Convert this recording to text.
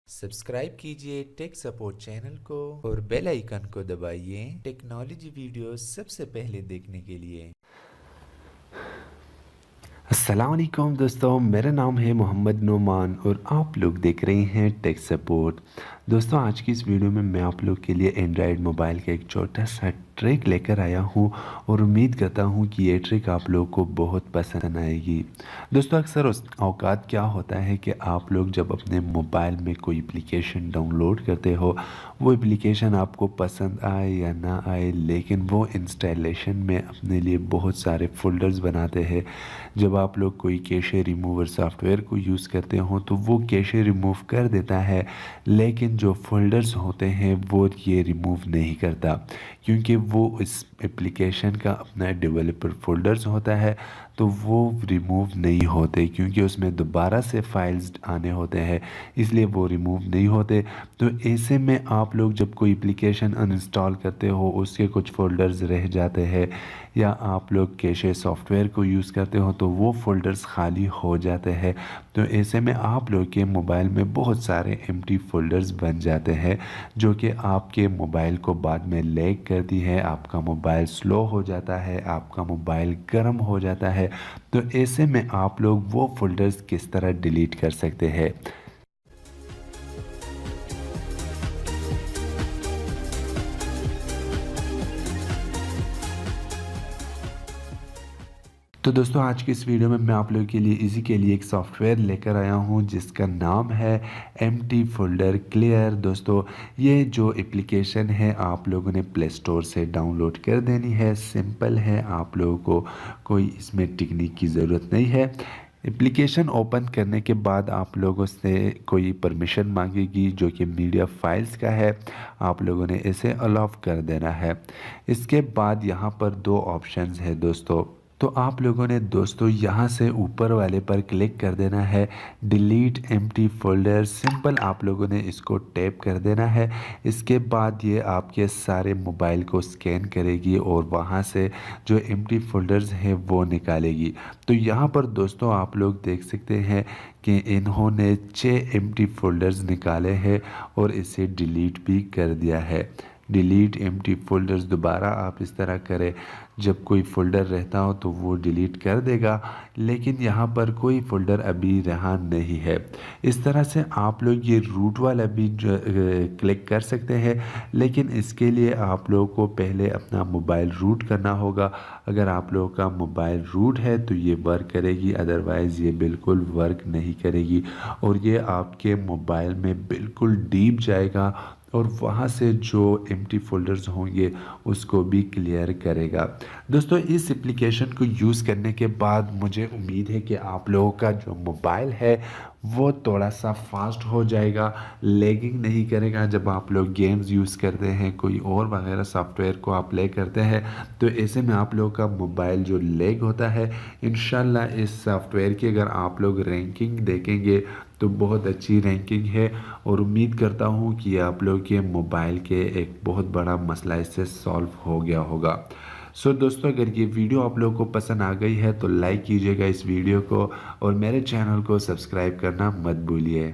Subscribe कीजिए tech support channel को और बेल आइकन को दबाइए टेक्नोलॉजी वीडियो सबसे पहले देखने के लिए। अस्सलाम वालेकुम दोस्तों, मेरा नाम है मोहम्मद नोमान और आप लोग देख रहे हैं टेक सपोर्ट। दोस्तों, आज की इस वीडियो में मैं आप लोग के लिए एंड्रॉयड मोबाइल का एक छोटा सा ट्रिक लेकर आया हूं और उम्मीद करता हूं कि ये ट्रिक आप लोग को बहुत पसंद आएगी। दोस्तों, अक्सर उस औकात क्या होता है कि आप लोग जब अपने मोबाइल में कोई एप्लीकेशन डाउनलोड करते हो, वो एप्लीकेशन आपको पसंद आए या ना आए, लेकिन वो इंस्टॉलेशन में अपने लिए बहुत सारे फ़ोल्डर्स बनाते हैं। जब आप लोग कोई कैशे रिमूवर सॉफ्टवेयर को यूज़ करते हो तो वो कैशे रिमूव कर देता है, लेकिन जो फ़ोल्डर्स होते हैं वो ये रिमूव नहीं करता, क्योंकि वो इस एप्लीकेशन का अपना डेवलपर फ़ोल्डर्स होता है, तो वो रिमूव नहीं होते क्योंकि उसमें दोबारा से फाइल्स आने होते हैं, इसलिए वो रिमूव नहीं होते। तो ऐसे में आप लोग जब कोई एप्लीकेशन अनइंस्टॉल करते हो, उसके कुछ फ़ोल्डर्स रह जाते हैं, या आप लोग कैशे सॉफ्टवेयर को यूज़ करते हो तो वो फ़ोल्डर्स खाली हो जाते हैं। तो ऐसे में आप लोग के मोबाइल में बहुत सारे एम्प्टी फ़ोल्डर्स बन जाते हैं, जो कि आपके मोबाइल को बाद में लैग करती है, आपका मोबाइल स्लो हो जाता है, आपका मोबाइल गर्म हो जाता है। तो ऐसे में आप लोग वो फ़ोल्डर्स किस तरह डिलीट कर सकते हैं। तो दोस्तों, आज की इस वीडियो में मैं आप लोगों के लिए इसी के लिए एक सॉफ्टवेयर लेकर आया हूं जिसका नाम है एम्प्टी फोल्डर क्लियर। दोस्तों, ये जो एप्लीकेशन है आप लोगों ने प्ले स्टोर से डाउनलोड कर देनी है। सिंपल है, आप लोगों को कोई इसमें टेक्निक की ज़रूरत नहीं है। एप्लीकेशन ओपन करने के बाद आप लोगों से कोई परमिशन मांगेगी जो कि मीडिया फाइल्स का है, आप लोगों ने इसे अलाउ कर देना है। इसके बाद यहाँ पर दो ऑप्शंस है दोस्तों, तो आप लोगों ने दोस्तों यहाँ से ऊपर वाले पर क्लिक कर देना है, डिलीट एम्प्टी फोल्डर। सिंपल आप लोगों ने इसको टैप कर देना है। इसके बाद ये आपके सारे मोबाइल को स्कैन करेगी और वहाँ से जो एम्प्टी फोल्डर्स हैं वो निकालेगी। तो यहाँ पर दोस्तों आप लोग देख सकते हैं कि इन्होंने 6 एम्प्टी फोल्डर्स निकाले हैं और इसे डिलीट भी कर दिया है। डिलीट एम्प्टी फोल्डर्स दोबारा आप इस तरह करें, जब कोई फ़ोल्डर रहता हो तो वो डिलीट कर देगा, लेकिन यहाँ पर कोई फ़ोल्डर अभी रहा नहीं है। इस तरह से आप लोग ये रूट वाला भी क्लिक कर सकते हैं, लेकिन इसके लिए आप लोगों को पहले अपना मोबाइल रूट करना होगा। अगर आप लोगों का मोबाइल रूट है तो ये वर्क करेगी, अदरवाइज़ ये बिल्कुल वर्क नहीं करेगी और ये आपके मोबाइल में बिल्कुल डीप जाएगा और वहाँ से जो एम्प्टी फोल्डर्स होंगे उसको भी क्लियर करेगा। दोस्तों, इस एप्लीकेशन को यूज़ करने के बाद मुझे उम्मीद है कि आप लोगों का जो मोबाइल है वो थोड़ा सा फास्ट हो जाएगा, लैगिंग नहीं करेगा। जब आप लोग गेम्स यूज़ करते हैं, कोई और वगैरह सॉफ्टवेयर को आप प्ले करते हैं, तो ऐसे में आप लोगों का मोबाइल जो लैग होता है, इंशाल्लाह इस सॉफ्टवेयर की अगर आप लोग रैंकिंग देखेंगे तो बहुत अच्छी रैंकिंग है और उम्मीद करता हूँ कि आप लोग के मोबाइल के एक बहुत बड़ा मसला इससे सॉल्व हो गया होगा। सो दोस्तों, अगर ये वीडियो आप लोगों को पसंद आ गई है तो लाइक कीजिएगा इस वीडियो को और मेरे चैनल को सब्सक्राइब करना मत भूलिए।